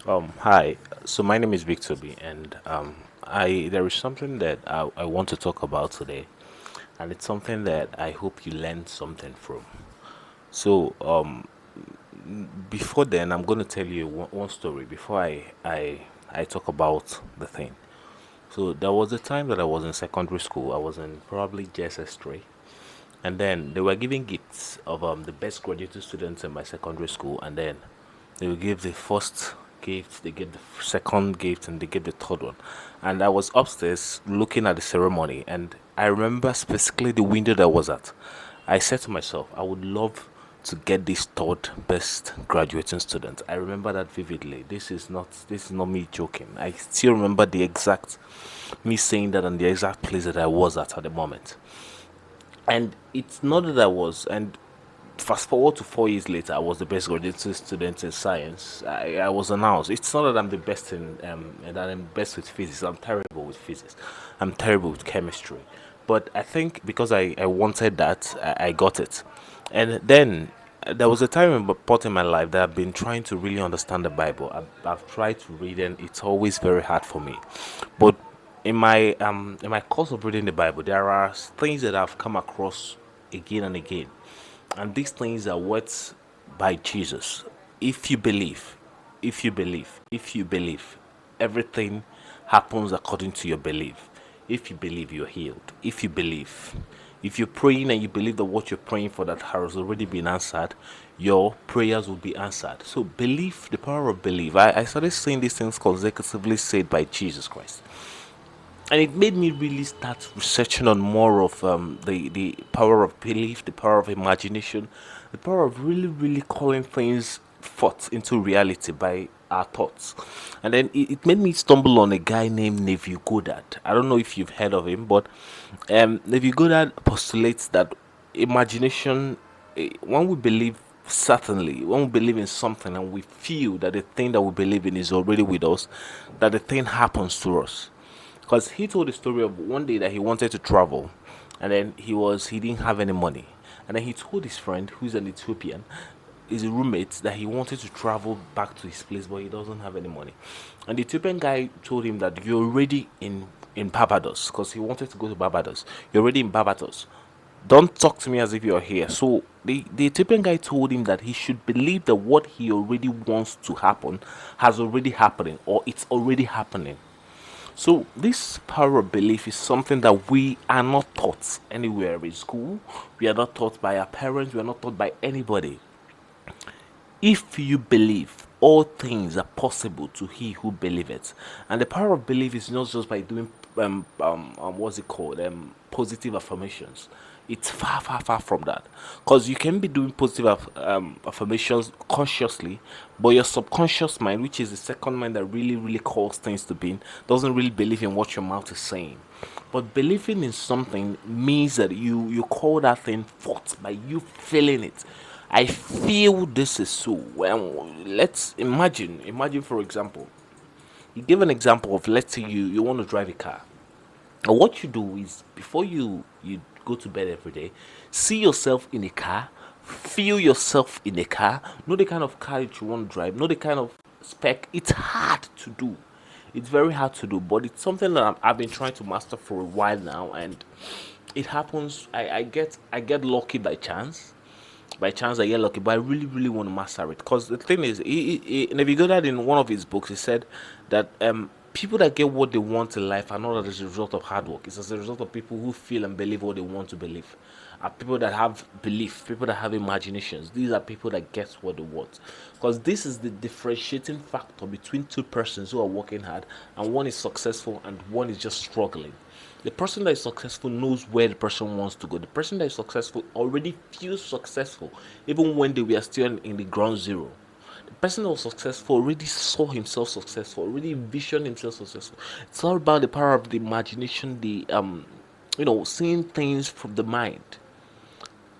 Hi. So my name is Victor B, and I there is something that I want to talk about today, and it's something that I hope you learn something from. So before then, I'm going to tell you one story before I talk about the thing. So there was a time that I was in secondary school. I was in probably JSS 3, and then they were giving gifts of the best graduating students in my secondary school, and then they will give the first gift, they give the second gift, and they give the third one. And I was upstairs looking at the ceremony, and I remember specifically the window that I was at. I said to myself, I would love to get this third best graduating student. I remember that vividly. This is not me joking. I still remember the exact me saying that and the exact place that I was at the moment. And it's not that I was, and fast forward to 4 years later, I was the best graduate student in science. I was announced. It's not that I'm the best and that I'm best with physics. I'm terrible with physics. I'm terrible with chemistry. But I think because I wanted that, I got it. And then there was a time in part in my life that I've been trying to really understand the Bible. I've tried to read, and it's always very hard for me. But in my course of reading the Bible, there are things that I've come across again and again, and these things are words by Jesus. If you believe, if you believe, everything happens according to your belief. If you believe, you're healed. If you believe, if you're praying and you believe that what you're praying for that has already been answered, your prayers will be answered. So belief, the power of belief. I started saying these things consecutively said by Jesus Christ, and it made me really start researching on more of the power of belief, the power of imagination, the power of really calling things forth into reality by our thoughts. And then it made me stumble on a guy named Neville Goddard. I don't know if you've heard of him, but Neville Goddard postulates that imagination, when we believe, certainly when we believe in something and we feel that the thing that we believe in is already with us, that the thing happens to us. Because he told the story of one day that he wanted to travel, and then he didn't have any money, and then he told his friend, who's an Ethiopian, his roommate, that he wanted to travel back to his place, but he doesn't have any money. And the Ethiopian guy told him that you're already in Barbados, because he wanted to go to Barbados. You're already in Barbados. Don't talk to me as if you're here. So the Ethiopian guy told him that he should believe that what he already wants to happen has already happening, or it's already happening. So this power of belief is something that we are not taught anywhere in school. We are not taught by our parents. We are not taught by anybody. If you believe, all things are possible to he who believeth. And the power of belief is not just by doing what's it called, positive affirmations. It's far from that, because you can be doing positive affirmations consciously, but your subconscious mind, which is the second mind that really calls things to being, doesn't really believe in what your mouth is saying. But believing in something means that you call that thing forth by you feeling it. I feel this is so. Well, let's imagine for example, you give an example of, let's say you want to drive a car. And what you do is, before you go to bed every day, see yourself in a car, feel yourself in a car, know the kind of car that you want to drive, know the kind of spec. It's hard to do. It's very hard to do, but it's something that I've been trying to master for a while now, and it happens. I get lucky by chance. By chance, I get lucky, but I really want to master it. Because the thing is, and if you go that in one of his books, he said that people that get what they want in life are not as a result of hard work. It's as a result of people who feel and believe what they want to believe. Are people that have belief, people that have imaginations. These are people that get what they want. Because this is the differentiating factor between two persons who are working hard, and one is successful and one is just struggling. The person that is successful knows where the person wants to go. The person that is successful already feels successful, even when they were still in the ground zero. The person that was successful already saw himself successful, already envisioned himself successful. It's all about the power of the imagination, the seeing things from the mind,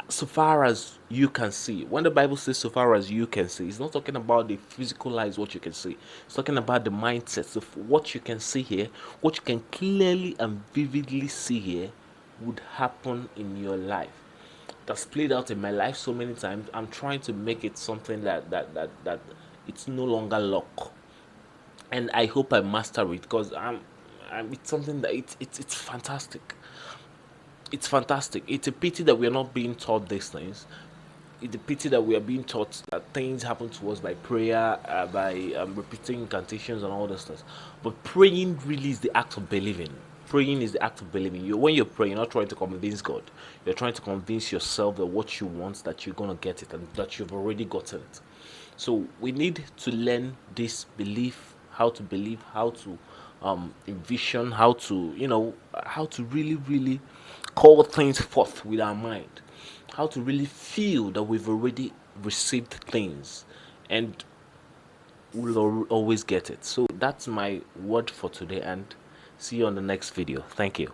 so far as you can see. When the Bible says so far as you can see, it's not talking about the physical eyes, what you can see. It's talking about the mindsets of what you can see here, what you can clearly and vividly see here would happen in your life. That's played out in my life so many times. I'm trying to make it something that it's no longer luck. and I hope I master it, because it's something that it's fantastic. It's fantastic. It's a pity that we are not being taught these things. It's a pity that we are being taught that things happen to us by prayer, by repeating incantations and all those things. But praying really is the act of believing. Praying is the act of believing. When you're praying, you're not trying to convince God. You're trying to convince yourself that what you want, that you're gonna get it, and that you've already gotten it. So we need to learn this believe, how to envision, how to how to really, really call things forth with our mind, how to really feel that we've already received things, and we'll always get it. So that's my word for today, and see you on the next video. Thank you.